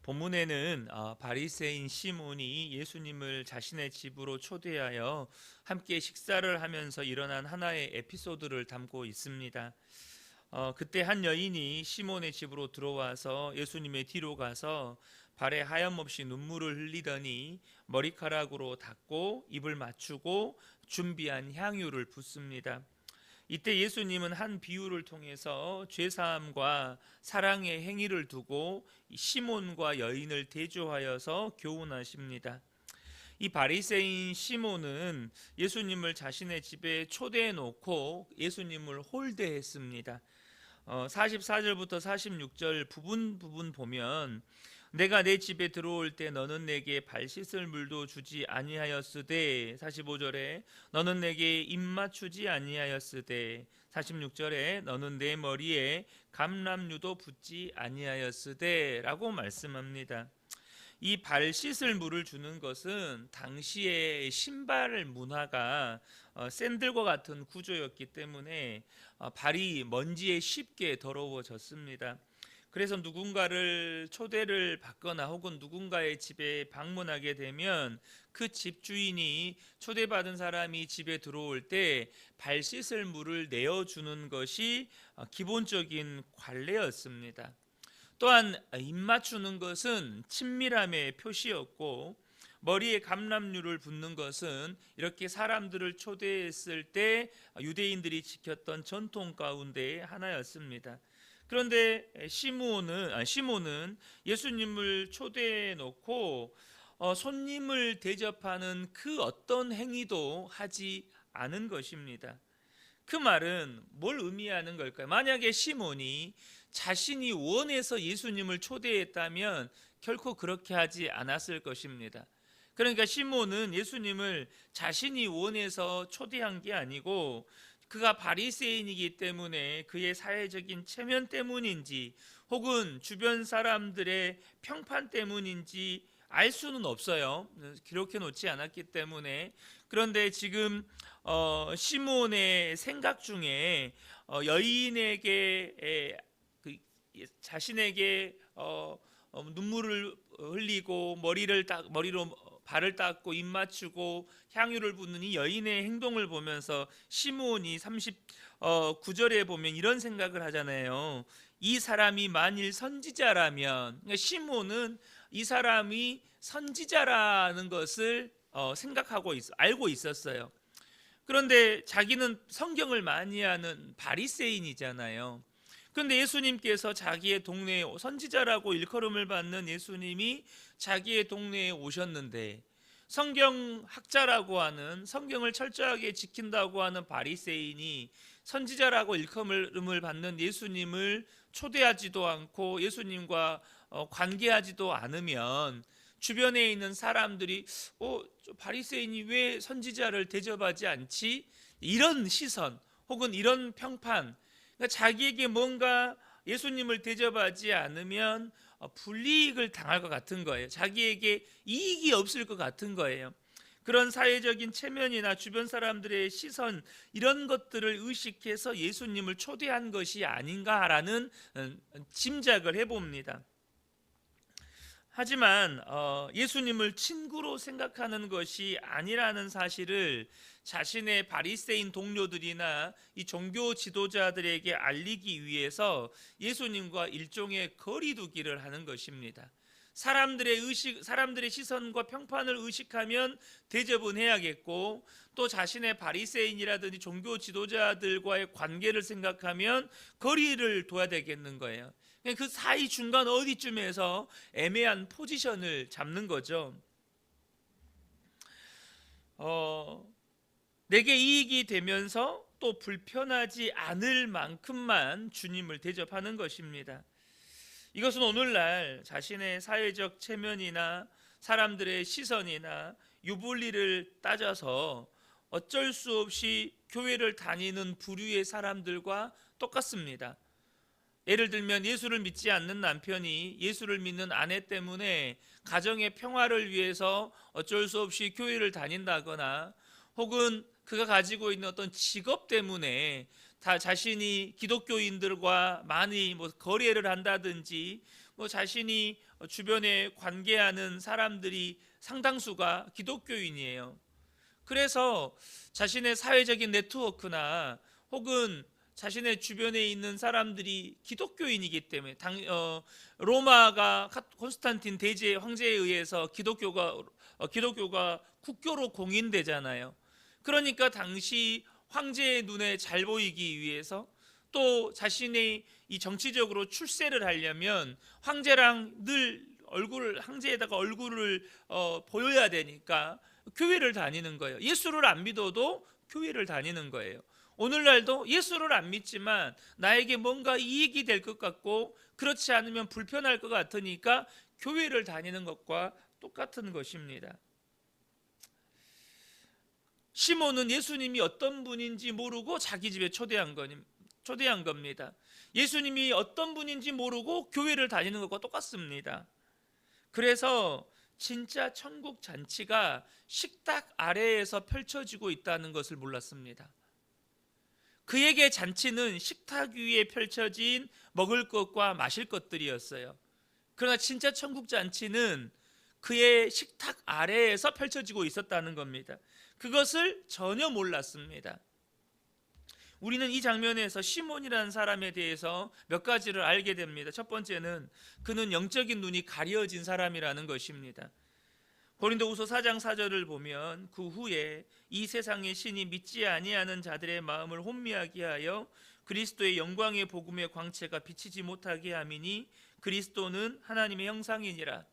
본문에는 바리새인 시몬이 예수님을 자신의 집으로 초대하여 함께 식사를 하면서 일어난 하나의 에피소드를 담고 있습니다. 그때 한 여인이 시몬의 집으로 들어와서 예수님의 뒤로 가서 발에 하염없이 눈물을 흘리더니 머리카락으로 닦고 입을 맞추고 준비한 향유를 붓습니다. 이때 예수님은 한 비유를 통해서 죄사함과 사랑의 행위를 두고 시몬과 여인을 대조하여서 교훈하십니다. 이 바리새인 시몬은 예수님을 자신의 집에 초대해 놓고 예수님을 홀대했습니다. 44절부터 46절 부분 보면 내가 내 집에 들어올 때 너는 내게 발 씻을 물도 주지 아니하였으되, 45절에 너는 내게 입 맞추지 아니하였으되, 46절에 너는 내 머리에 감람유도 붓지 아니하였으되 라고 말씀합니다. 이 발 씻을 물을 주는 것은 당시의 신발 문화가 샌들과 같은 구조였기 때문에 발이 먼지에 쉽게 더러워졌습니다. 그래서 누군가를 초대를 받거나 혹은 누군가의 집에 방문하게 되면 그 집 주인이 초대받은 사람이 집에 들어올 때 발 씻을 물을 내어주는 것이 기본적인 관례였습니다. 또한 입 맞추는 것은 친밀함의 표시였고, 머리에 감람류를 붓는 것은 이렇게 사람들을 초대했을 때 유대인들이 지켰던 전통 가운데 하나였습니다. 그런데 시몬은 예수님을 초대해 놓고 손님을 대접하는 그 어떤 행위도 하지 않은 것입니다. 그 말은 뭘 의미하는 걸까요? 만약에 시몬이 자신이 원해서 예수님을 초대했다면 결코 그렇게 하지 않았을 것입니다. 그러니까 시몬은 예수님을 자신이 원해서 초대한 게 아니고 그가 바리새인이기 때문에 그의 사회적인 체면 때문인지 혹은 주변 사람들의 평판 때문인지 알 수는 없어요. 기록해 놓지 않았기 때문에. 그런데 지금 시몬의 생각 중에 여인에게 자신에게 눈물을 흘리고 머리로 발을 닦고 입 맞추고 향유를 붓는 이 여인의 행동을 보면서 시몬이 39절에 보면 이런 생각을 하잖아요. 이 사람이 만일 선지자라면, 그러니까 시몬은 이 사람이 선지자라는 것을 생각하고 알고 있었어요. 그런데 자기는 성경을 많이 하는 바리새인이잖아요. 그런데 예수님께서 자기의 동네에 선지자라고 일컬음을 받는 예수님이 자기의 동네에 오셨는데, 성경학자라고 하는, 성경을 철저하게 지킨다고 하는 바리새인이 선지자라고 일컬음을 받는 예수님을 초대하지도 않고 예수님과 관계하지도 않으면 주변에 있는 사람들이 바리새인이 왜 선지자를 대접하지 않지? 이런 시선 혹은 이런 평판, 그러니까 자기에게 뭔가 예수님을 대접하지 않으면 불이익을 당할 것 같은 거예요. 자기에게 이익이 없을 것 같은 거예요. 그런 사회적인 체면이나 주변 사람들의 시선, 이런 것들을 의식해서 예수님을 초대한 것이 아닌가라는 짐작을 해봅니다. 하지만 예수님을 친구로 생각하는 것이 아니라는 사실을 자신의 바리새인 동료들이나 이 종교 지도자들에게 알리기 위해서 예수님과 일종의 거리두기를 하는 것입니다. 사람들의 시선과 평판을 의식하면 대접은 해야겠고, 또 자신의 바리새인이라든지 종교 지도자들과의 관계를 생각하면 거리를 둬야 되겠는 거예요. 그 사이 중간 어디쯤에서 애매한 포지션을 잡는 거죠. 내게 이익이 되면서 또 불편하지 않을 만큼만 주님을 대접하는 것입니다. 이것은 오늘날 자신의 사회적 체면이나 사람들의 시선이나 유불리를 따져서 어쩔 수 없이 교회를 다니는 부류의 사람들과 똑같습니다. 예를 들면 예수를 믿지 않는 남편이 예수를 믿는 아내 때문에 가정의 평화를 위해서 어쩔 수 없이 교회를 다닌다거나, 혹은 그가 가지고 있는 어떤 직업 때문에 다 자신이 기독교인들과 많이 거래를 한다든지, 자신이 주변에 관계하는 사람들이 상당수가 기독교인이에요. 그래서 자신의 사회적인 네트워크나 혹은 자신의 주변에 있는 사람들이 기독교인이기 때문에 로마가 콘스탄틴 대제 황제에 의해서 기독교가 국교로 공인되잖아요. 그러니까 당시 황제의 눈에 잘 보이기 위해서 또 자신의 이 정치적으로 출세를 하려면 황제랑 늘 황제에다가 얼굴을 보여야 되니까 교회를 다니는 거예요. 예수를 안 믿어도 교회를 다니는 거예요. 오늘날도 예수를 안 믿지만 나에게 뭔가 이익이 될 것 같고 그렇지 않으면 불편할 것 같으니까 교회를 다니는 것과 똑같은 것입니다. 시몬은 예수님이 어떤 분인지 모르고 자기 집에 초대한 겁니다. 예수님이 어떤 분인지 모르고 교회를 다니는 것과 똑같습니다. 그래서 진짜 천국 잔치가 식탁 아래에서 펼쳐지고 있다는 것을 몰랐습니다. 그에게 잔치는 식탁 위에 펼쳐진 먹을 것과 마실 것들이었어요. 그러나 진짜 천국 잔치는 그의 식탁 아래에서 펼쳐지고 있었다는 겁니다. 그것을 전혀 몰랐습니다. 우리는 이 장면에서 시몬이라는 사람에 대해서 몇 가지를 알게 됩니다. 첫 번째는 그는 영적인 눈이 가려진 사람이라는 것입니다. 고린도후서 4장 4절을 보면 그 후에 이 세상의 신이 믿지 아니하는 자들의 마음을 혼미하게 하여 그리스도의 영광의 복음의 광채가 비치지 못하게 함이니 그리스도는 하나님의 형상이니라.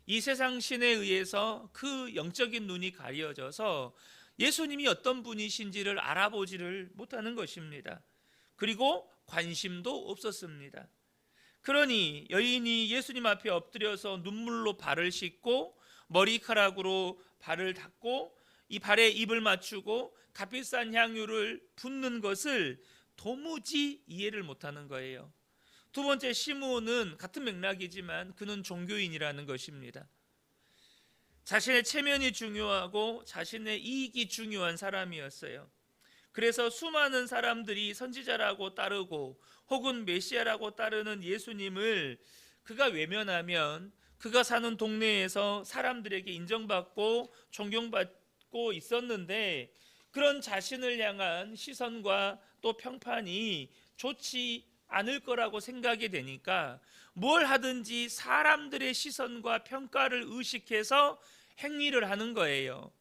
이 세상 신에 의해서 그 영적인 눈이 가려져서 예수님이 어떤 분이신지를 알아보지를 못하는 것입니다. 그리고 관심도 없었습니다. 그러니 여인이 예수님 앞에 엎드려서 눈물로 발을 씻고 머리카락으로 발을 닦고 이 발에 입을 맞추고 값비싼 향유를 붓는 것을 도무지 이해를 못하는 거예요. 두 번째, 시므온은 같은 맥락이지만 그는 종교인이라는 것입니다. 자신의 체면이 중요하고 자신의 이익이 중요한 사람이었어요. 그래서 수많은 사람들이 선지자라고 따르고 혹은 메시아라고 따르는 예수님을 그가 외면하면 그가 사는 동네에서 사람들에게 인정받고 존경받고 있었는데 그런 자신을 향한 시선과 또 평판이 좋지 않을 거라고 생각이 되니까 뭘 하든지 사람들의 시선과 평가를 의식해서 행위를 하는 거예요.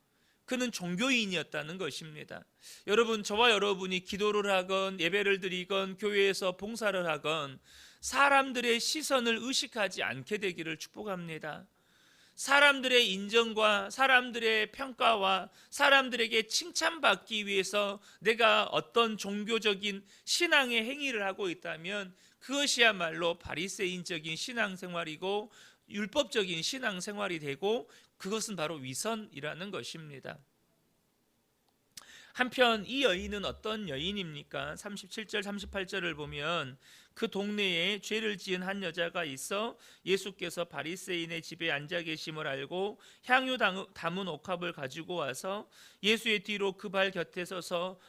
그는 종교인이었다는 것입니다. 여러분, 저와 여러분이 기도를 하건 예배를 드리건 교회에서 봉사를 하건 사람들의 시선을 의식하지 않게 되기를 축복합니다. 사람들의 인정과 사람들의 평가와 사람들에게 칭찬받기 위해서 내가 어떤 종교적인 신앙의 행위를 하고 있다면 그것이야말로 바리새인적인 신앙생활이고 율법적인 신앙생활이 되고 그것은 바로 위선이라는 것입니다. 한편 이 여인은 어떤 여인입니까? 37절 38절을 보면 그 동네에 죄를 지은 한 여자가 있어 예수께서 바리새인의 집에 앉아 계심을 알고 향유 담은 옥합을 가지고 와서 예수의 뒤로 그 발 곁에 서서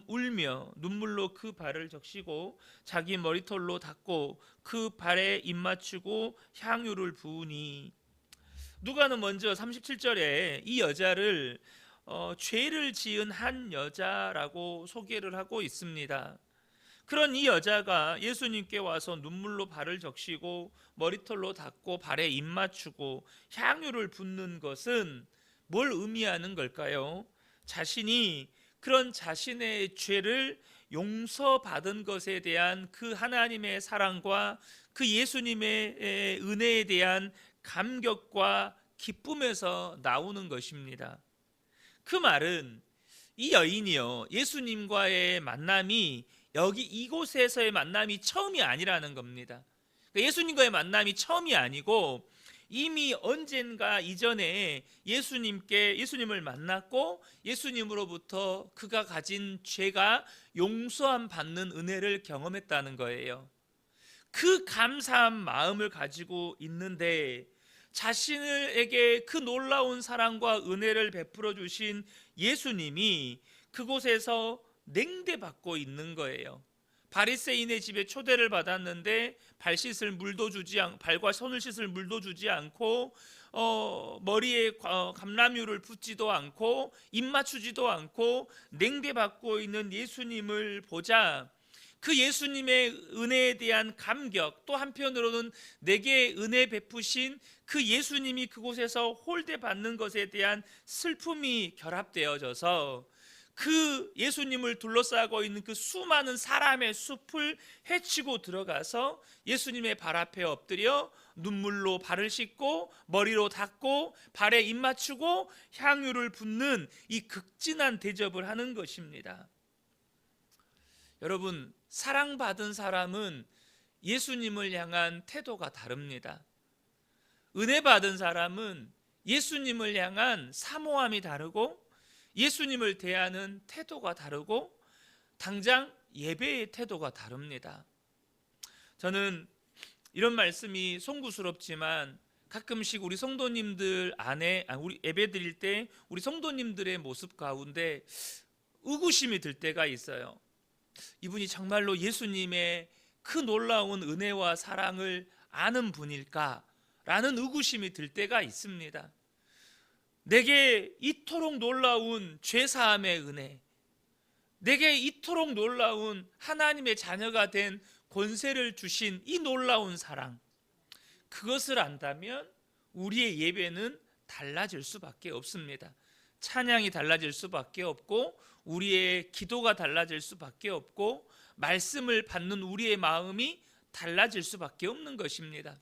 울며 눈물로 그 발을 적시고 자기 머리털로 닦고 그 발에 입 맞추고 향유를 부으니, 누가는 먼저 37절에 이 여자를 죄를 지은 한 여자라고 소개를 하고 있습니다. 그런 이 여자가 예수님께 와서 눈물로 발을 적시고 머리털로 닦고 발에 입 맞추고 향유를 붓는 것은 뭘 의미하는 걸까요? 자신이 그런 자신의 죄를 용서받은 것에 대한 그 하나님의 사랑과 그 예수님의 은혜에 대한 감격과 기쁨에서 나오는 것입니다. 그 말은 이 여인이요, 예수님과의 만남이 이곳에서의 만남이 처음이 아니라는 겁니다. 예수님과의 만남이 처음이 아니고 이미 언젠가 이전에 예수님을 만났고 예수님으로부터 그가 가진 죄가 용서함 받는 은혜를 경험했다는 거예요. 그 감사한 마음을 가지고 있는데 자신에게 그 놀라운 사랑과 은혜를 베풀어 주신 예수님이 그곳에서 냉대받고 있는 거예요. 바리새인의 집에 초대를 받았는데 발과 손을 씻을 물도 주지 않고 머리에 감람유를 붓지도 않고 입 맞추지도 않고 냉대받고 있는 예수님을 보자 그 예수님의 은혜에 대한 감격, 또 한편으로는 내게 은혜 베푸신 그 예수님이 그곳에서 홀대받는 것에 대한 슬픔이 결합되어져서 그 예수님을 둘러싸고 있는 그 수많은 사람의 숲을 헤치고 들어가서 예수님의 발 앞에 엎드려 눈물로 발을 씻고 머리로 닦고 발에 입 맞추고 향유를 붓는 이 극진한 대접을 하는 것입니다. 여러분, 사랑받은 사람은 예수님을 향한 태도가 다릅니다. 은혜 받은 사람은 예수님을 향한 사모함이 다르고 예수님을 대하는 태도가 다르고 당장 예배의 태도가 다릅니다. 저는 이런 말씀이 송구스럽지만 가끔씩 우리 성도님들 우리 예배 드릴 때 우리 성도님들의 모습 가운데 의구심이 들 때가 있어요. 이분이 정말로 예수님의 그 놀라운 은혜와 사랑을 아는 분일까? 라는 의구심이 들 때가 있습니다. 내게 이토록 놀라운 죄사함의 은혜, 내게 이토록 놀라운 하나님의 자녀가 된 권세를 주신 이 놀라운 사랑, 그것을 안다면 우리의 예배는 달라질 수밖에 없습니다. 찬양이 달라질 수밖에 없고 우리의 기도가 달라질 수밖에 없고 말씀을 받는 우리의 마음이 달라질 수밖에 없는 것입니다.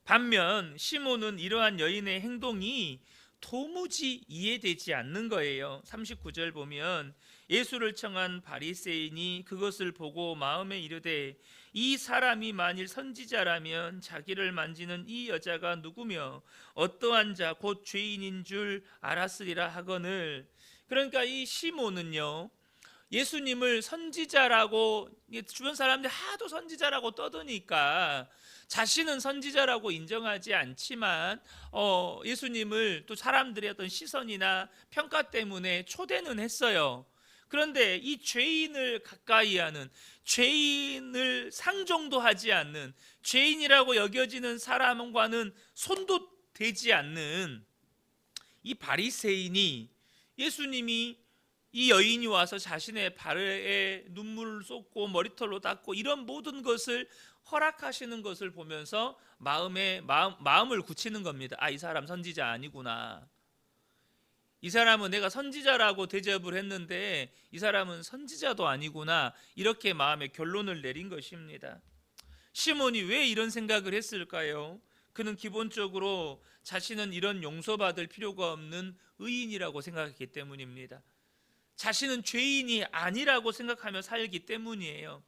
반면 시몬은 이러한 여인의 행동이 도무지 이해되지 않는 거예요. 39절 보면 예수를 청한 바리새인이 그것을 보고 마음에 이르되 이 사람이 만일 선지자라면 자기를 만지는 이 여자가 누구며 어떠한 자 곧 죄인인 줄 알았으리라 하거늘. 그러니까 이 시몬은요, 예수님을 선지자라고 주변 사람들이 하도 선지자라고 떠드니까 자신은 선지자라고 인정하지 않지만 예수님을 또 사람들의 어떤 시선이나 평가 때문에 초대는 했어요. 그런데 이 죄인을 가까이 하는, 죄인을 상종도 하지 않는, 죄인이라고 여겨지는 사람과는 손도 대지 않는 이 바리새인이 예수님이 이 여인이 와서 자신의 발에 눈물을 쏟고 머리털로 닦고 이런 모든 것을 허락하시는 것을 보면서 마음을 굳히는 겁니다. 이 사람 선지자 아니구나. 이 사람은 내가 선지자라고 대접을 했는데 이 사람은 선지자도 아니구나. 이렇게 마음의 결론을 내린 것입니다. 시몬이 왜 이런 생각을 했을까요? 그는 기본적으로 자신은 이런 용서받을 필요가 없는 의인이라고 생각했기 때문입니다. 자신은 죄인이 아니라고 생각하며 살기 때문이에요.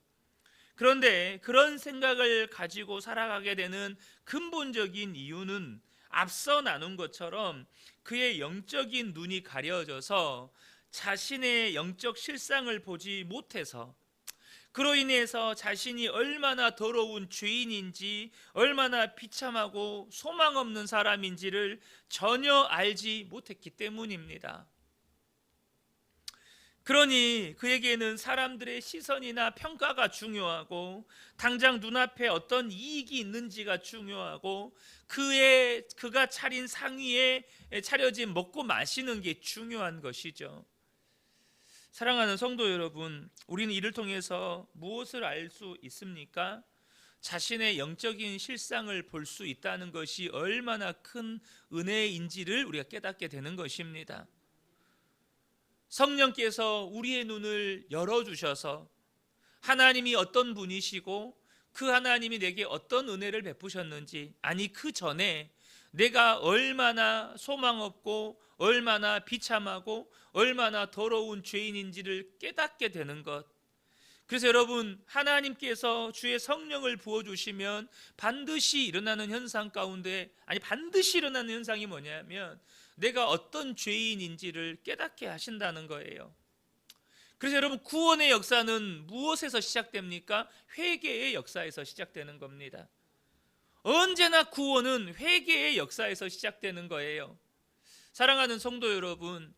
그런데 그런 생각을 가지고 살아가게 되는 근본적인 이유는 앞서 나눈 것처럼 그의 영적인 눈이 가려져서 자신의 영적 실상을 보지 못해서, 그로 인해서 자신이 얼마나 더러운 죄인인지, 얼마나 비참하고 소망 없는 사람인지를 전혀 알지 못했기 때문입니다. 그러니 그에게는 사람들의 시선이나 평가가 중요하고 당장 눈앞에 어떤 이익이 있는지가 중요하고 그가 차린 상위에 차려진 먹고 마시는 게 중요한 것이죠. 사랑하는 성도 여러분, 우리는 이를 통해서 무엇을 알 수 있습니까? 자신의 영적인 실상을 볼 수 있다는 것이 얼마나 큰 은혜인지를 우리가 깨닫게 되는 것입니다. 성령께서 우리의 눈을 열어주셔서 하나님이 어떤 분이시고 그 하나님이 내게 어떤 은혜를 베푸셨는지, 아니 그 전에 내가 얼마나 소망 없고 얼마나 비참하고 얼마나 더러운 죄인인지를 깨닫게 되는 것. 그래서 여러분, 하나님께서 주의 성령을 부어주시면 반드시 일어나는 현상 가운데, 반드시 일어나는 현상이 뭐냐면 내가 어떤 죄인인지를 깨닫게 하신다는 거예요. 그래서 여러분, 구원의 역사는 무엇에서 시작됩니까? 회개의 역사에서 시작되는 겁니다. 언제나 구원은 회개의 역사에서 시작되는 거예요. 사랑하는 성도 여러분,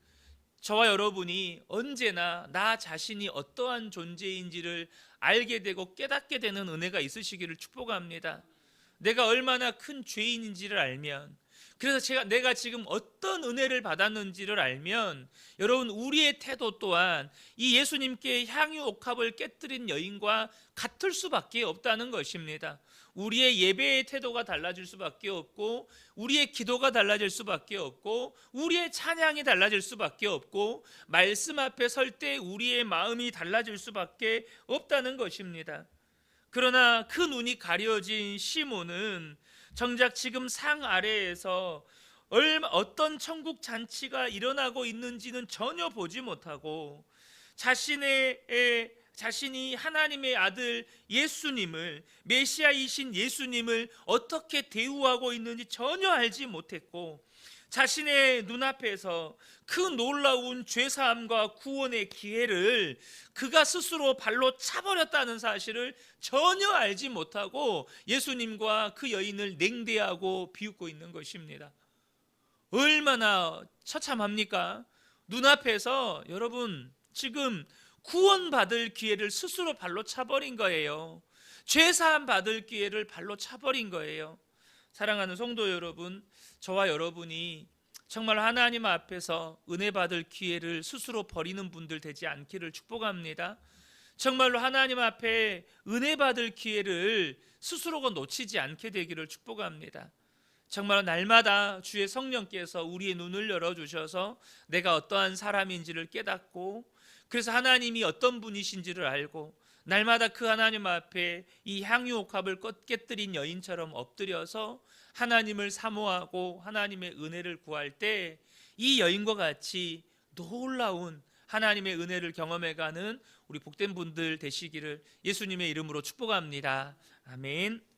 저와 여러분이 언제나 나 자신이 어떠한 존재인지를 알게 되고 깨닫게 되는 은혜가 있으시기를 축복합니다. 내가 얼마나 큰 죄인인지를 알면, 그래서 내가 지금 어떤 은혜를 받았는지를 알면, 여러분 우리의 태도 또한 이 예수님께 향유 옥합을 깨뜨린 여인과 같을 수밖에 없다는 것입니다. 우리의 예배의 태도가 달라질 수밖에 없고, 우리의 기도가 달라질 수밖에 없고, 우리의 찬양이 달라질 수밖에 없고, 말씀 앞에 설 때 우리의 마음이 달라질 수밖에 없다는 것입니다. 그러나 그 눈이 가려진 시몬은 정작 지금 상 아래에서 어떤 천국 잔치가 일어나고 있는지는 전혀 보지 못하고, 자신이 하나님의 아들 예수님을, 메시아이신 예수님을 어떻게 대우하고 있는지 전혀 알지 못했고, 자신의 눈앞에서 그 놀라운 죄사함과 구원의 기회를 그가 스스로 발로 차버렸다는 사실을 전혀 알지 못하고 예수님과 그 여인을 냉대하고 비웃고 있는 것입니다. 얼마나 처참합니까? 눈앞에서 여러분 지금 구원받을 기회를 스스로 발로 차버린 거예요. 죄사함 받을 기회를 발로 차버린 거예요. 사랑하는 성도 여러분, 저와 여러분이 정말 하나님 앞에서 은혜 받을 기회를 스스로 버리는 분들 되지 않기를 축복합니다. 정말로 하나님 앞에 은혜 받을 기회를 스스로가 놓치지 않게 되기를 축복합니다. 정말 날마다 주의 성령께서 우리의 눈을 열어주셔서 내가 어떠한 사람인지를 깨닫고, 그래서 하나님이 어떤 분이신지를 알고, 날마다 그 하나님 앞에 이 향유옥합을 깨뜨린 여인처럼 엎드려서 하나님을 사모하고 하나님의 은혜를 구할 때 이 여인과 같이 놀라운 하나님의 은혜를 경험해가는 우리 복된 분들 되시기를 예수님의 이름으로 축복합니다. 아멘.